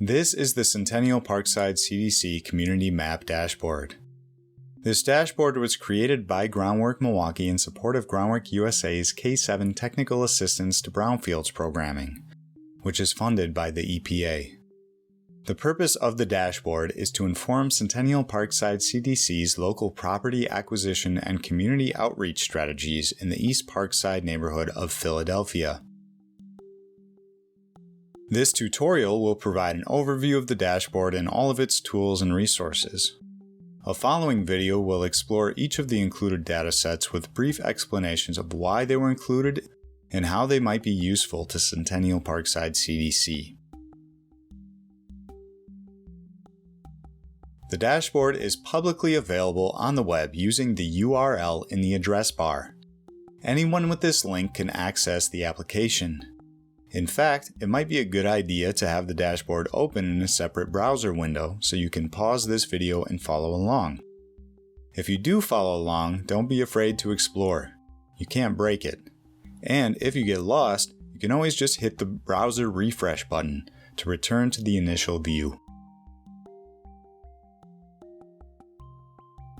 This is the Centennial Parkside CDC Community Map Dashboard. This dashboard was created by Groundwork Milwaukee in support of Groundwork USA's K-7 Technical Assistance to Brownfields programming, which is funded by the EPA. The purpose of the dashboard is to inform Centennial Parkside CDC's local property acquisition and community outreach strategies in the East Parkside neighborhood of Philadelphia. This tutorial will provide an overview of the dashboard and all of its tools and resources. A following video will explore each of the included datasets with brief explanations of why they were included and how they might be useful to Centennial Parkside CDC. The dashboard is publicly available on the web using the URL in the address bar. Anyone with this link can access the application. In fact, it might be a good idea to have the dashboard open in a separate browser window so you can pause this video and follow along. If you do follow along, don't be afraid to explore. You can't break it. And if you get lost, you can always just hit the browser refresh button to return to the initial view.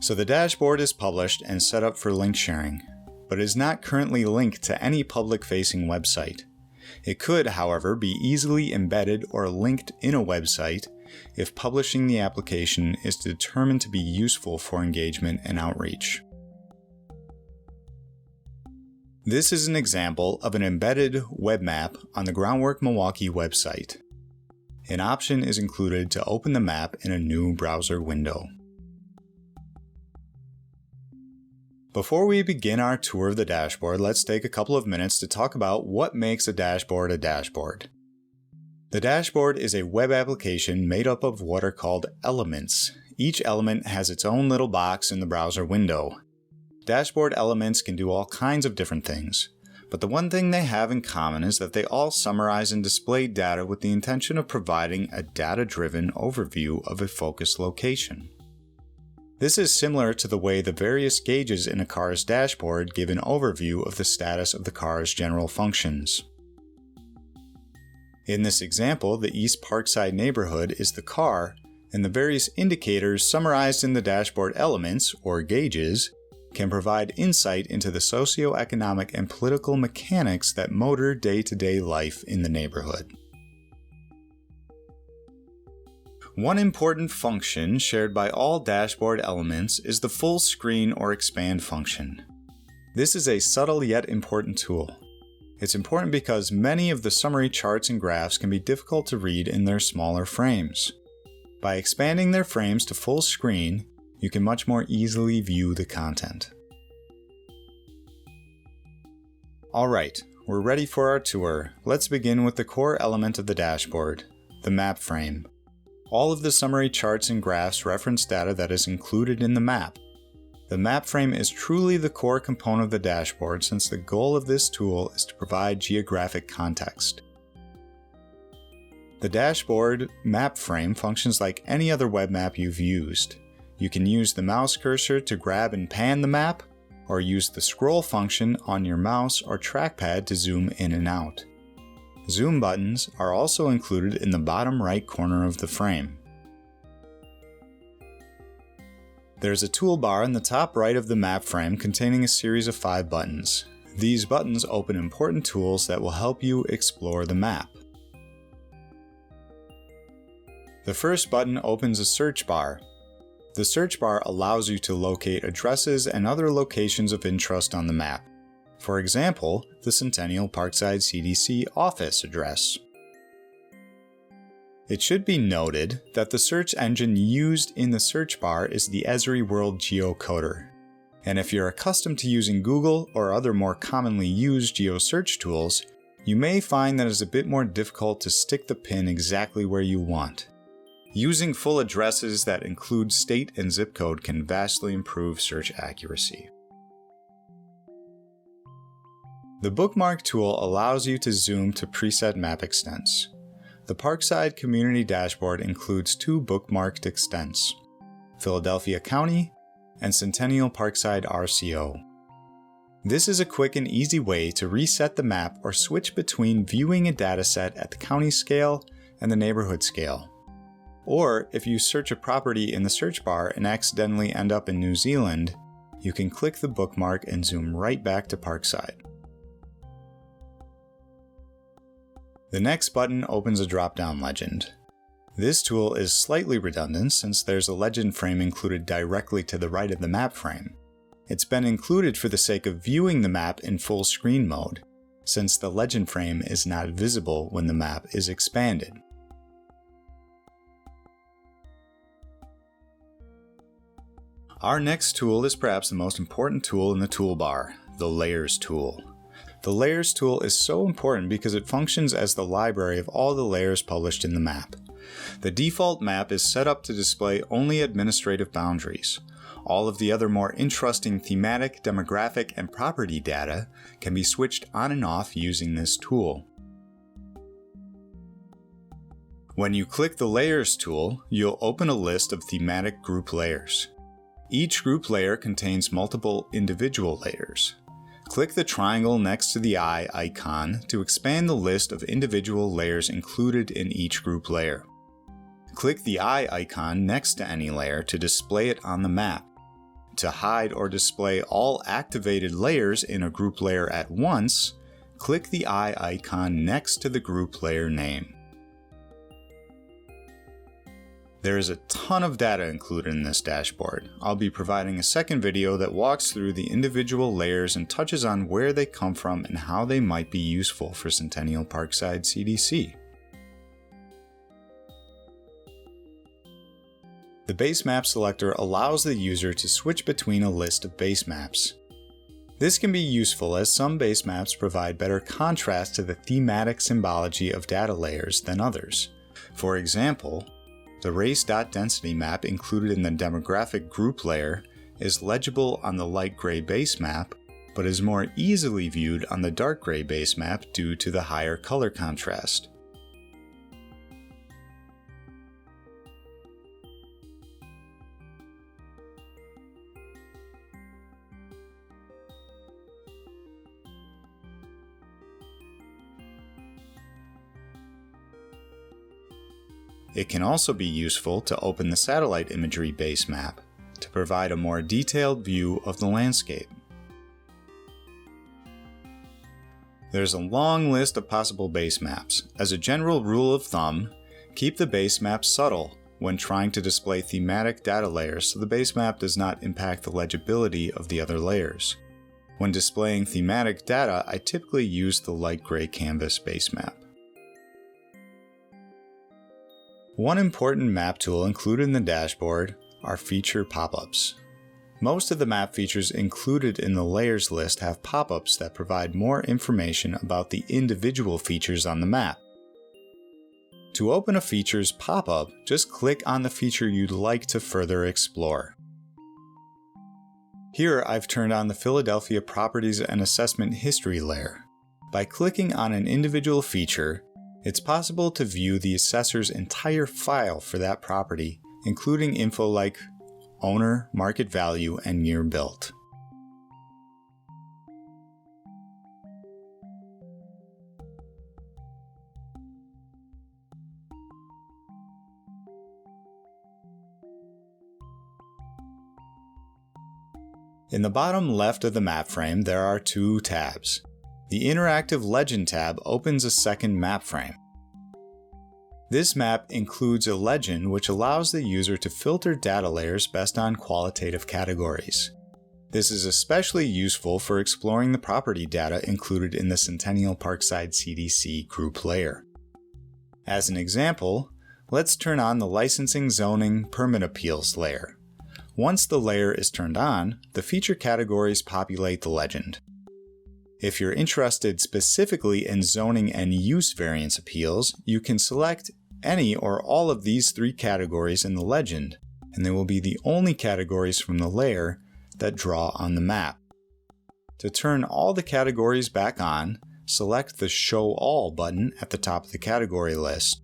So the dashboard is published and set up for link sharing, but is not currently linked to any public-facing website. It could, however, be easily embedded or linked in a website if publishing the application is determined to be useful for engagement and outreach. This is an example of an embedded web map on the Groundwork Milwaukee website. An option is included to open the map in a new browser window. Before we begin our tour of the dashboard, let's take a couple of minutes to talk about what makes a dashboard a dashboard. The dashboard is a web application made up of what are called elements. Each element has its own little box in the browser window. Dashboard elements can do all kinds of different things, but the one thing they have in common is that they all summarize and display data with the intention of providing a data-driven overview of a focused location. This is similar to the way the various gauges in a car's dashboard give an overview of the status of the car's general functions. In this example, the East Parkside neighborhood is the car, and the various indicators summarized in the dashboard elements, or gauges, can provide insight into the socioeconomic and political mechanics that motor day-to-day life in the neighborhood. One important function shared by all dashboard elements is the full screen or expand function. This is a subtle yet important tool. It's important because many of the summary charts and graphs can be difficult to read in their smaller frames. By expanding their frames to full screen, you can much more easily view the content. Alright, we're ready for our tour. Let's begin with the core element of the dashboard, the map frame. All of the summary charts and graphs reference data that is included in the map. The map frame is truly the core component of the dashboard since the goal of this tool is to provide geographic context. The dashboard map frame functions like any other web map you've used. You can use the mouse cursor to grab and pan the map, or use the scroll function on your mouse or trackpad to zoom in and out. Zoom buttons are also included in the bottom right corner of the frame. There's a toolbar in the top right of the map frame containing a series of 5 buttons. These buttons open important tools that will help you explore the map. The first button opens a search bar. The search bar allows you to locate addresses and other locations of interest on the map. For example, the Centennial Parkside CDC office address. It should be noted that the search engine used in the search bar is the Esri World Geocoder. And if you're accustomed to using Google or other more commonly used geosearch tools, you may find that it's a bit more difficult to stick the pin exactly where you want. Using full addresses that include state and zip code can vastly improve search accuracy. The Bookmark tool allows you to zoom to preset map extents. The Parkside Community Dashboard includes 2 bookmarked extents, Philadelphia County and Centennial Parkside RCO. This is a quick and easy way to reset the map or switch between viewing a dataset at the county scale and the neighborhood scale. Or if you search a property in the search bar and accidentally end up in New Zealand, you can click the bookmark and zoom right back to Parkside. The next button opens a drop-down legend. This tool is slightly redundant since there's a legend frame included directly to the right of the map frame. It's been included for the sake of viewing the map in full screen mode, since the legend frame is not visible when the map is expanded. Our next tool is perhaps the most important tool in the toolbar, the Layers tool. The Layers tool is so important because it functions as the library of all the layers published in the map. The default map is set up to display only administrative boundaries. All of the other more interesting thematic, demographic, and property data can be switched on and off using this tool. When you click the Layers tool, you'll open a list of thematic group layers. Each group layer contains multiple individual layers. Click the triangle next to the eye icon to expand the list of individual layers included in each group layer. Click the eye icon next to any layer to display it on the map. To hide or display all activated layers in a group layer at once, click the eye icon next to the group layer name. There is a ton of data included in this dashboard. I'll be providing a second video that walks through the individual layers and touches on where they come from and how they might be useful for Centennial Parkside CDC. The Basemap Selector allows the user to switch between a list of basemaps. This can be useful as some basemaps provide better contrast to the thematic symbology of data layers than others. For example, the race.density map included in the demographic group layer is legible on the light gray base map, but is more easily viewed on the dark gray base map due to the higher color contrast. It can also be useful to open the satellite imagery base map to provide a more detailed view of the landscape. There's a long list of possible base maps. As a general rule of thumb, keep the base map subtle when trying to display thematic data layers so the base map does not impact the legibility of the other layers. When displaying thematic data, I typically use the light gray canvas base map. One important map tool included in the dashboard are feature pop-ups. Most of the map features included in the layers list have pop-ups that provide more information about the individual features on the map. To open a feature's pop-up, just click on the feature you'd like to further explore. Here I've turned on the Philadelphia Properties and Assessment History layer. By clicking on an individual feature, it's possible to view the assessor's entire file for that property, including info like owner, market value, and year built. In the bottom left of the map frame, there are two tabs. The Interactive Legend tab opens a second map frame. This map includes a legend which allows the user to filter data layers based on qualitative categories. This is especially useful for exploring the property data included in the Centennial Parkside CDC group layer. As an example, let's turn on the Licensing, Zoning, Permit Appeals layer. Once the layer is turned on, the feature categories populate the legend. If you're interested specifically in zoning and use variance appeals, you can select any or all of these three categories in the legend, and they will be the only categories from the layer that draw on the map. To turn all the categories back on, select the Show All button at the top of the category list.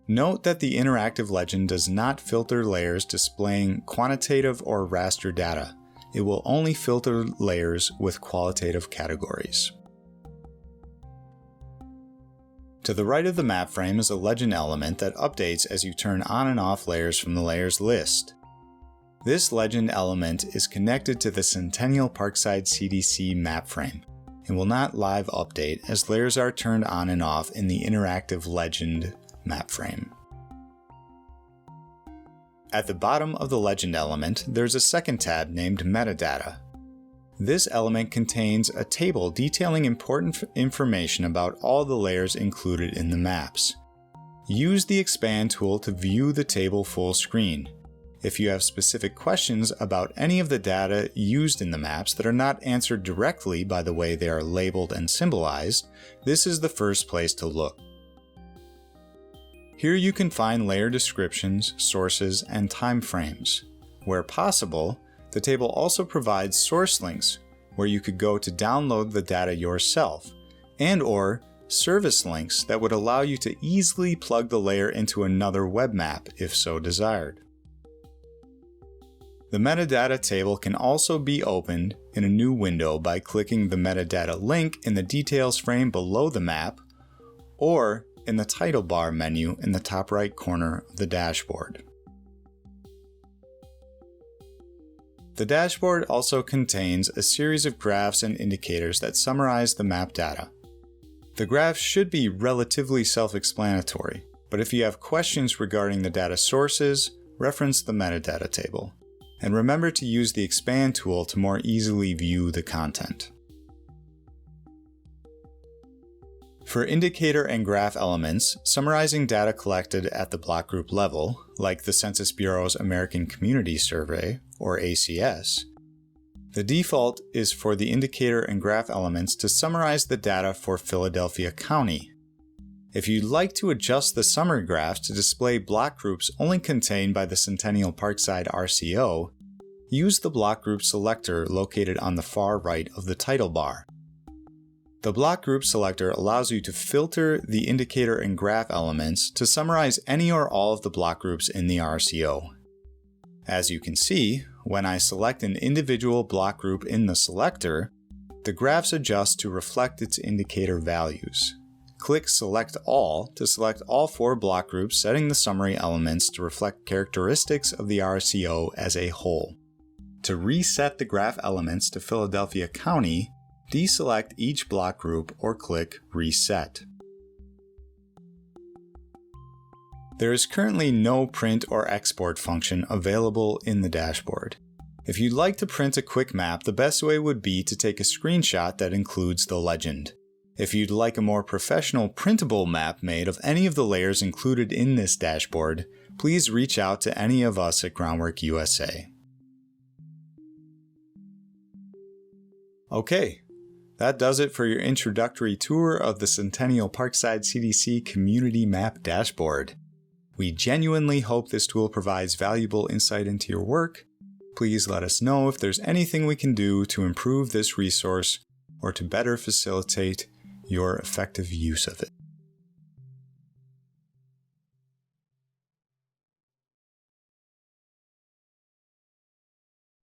Note that the interactive legend does not filter layers displaying quantitative or raster data. It will only filter layers with qualitative categories. To the right of the map frame is a legend element that updates as you turn on and off layers from the layers list. This legend element is connected to the Centennial Parkside CDC map frame and will not live update as layers are turned on and off in the interactive legend map frame. At the bottom of the legend element, there's a second tab named Metadata. This element contains a table detailing important information about all the layers included in the maps. Use the Expand tool to view the table full screen. If you have specific questions about any of the data used in the maps that are not answered directly by the way they are labeled and symbolized, this is the first place to look. Here you can find layer descriptions, sources, and timeframes. Where possible, the table also provides source links where you could go to download the data yourself, and/or service links that would allow you to easily plug the layer into another web map if so desired. The metadata table can also be opened in a new window by clicking the metadata link in the details frame below the map, or in the title bar menu in the top right corner of the dashboard. The dashboard also contains a series of graphs and indicators that summarize the map data. The graphs should be relatively self-explanatory, but if you have questions regarding the data sources, reference the metadata table. And remember to use the Expand tool to more easily view the content. For indicator and graph elements, summarizing data collected at the block group level, like the Census Bureau's American Community Survey, or ACS, the default is for the indicator and graph elements to summarize the data for Philadelphia County. If you'd like to adjust the summary graphs to display block groups only contained by the Centennial Parkside RCO, use the Block Group Selector located on the far right of the title bar. The Block Group Selector allows you to filter the indicator and graph elements to summarize any or all of the block groups in the RCO. As you can see, when I select an individual block group in the selector, the graphs adjust to reflect its indicator values. Click Select All to select all 4 block groups, setting the summary elements to reflect characteristics of the RCO as a whole. To reset the graph elements to Philadelphia County, deselect each block group or click Reset. There is currently no print or export function available in the dashboard. If you'd like to print a quick map, the best way would be to take a screenshot that includes the legend. If you'd like a more professional printable map made of any of the layers included in this dashboard, please reach out to any of us at Groundwork USA. Okay, that does it for your introductory tour of the Centennial Parkside CDC Community Map Dashboard. We genuinely hope this tool provides valuable insight into your work. Please let us know if there's anything we can do to improve this resource or to better facilitate your effective use of it.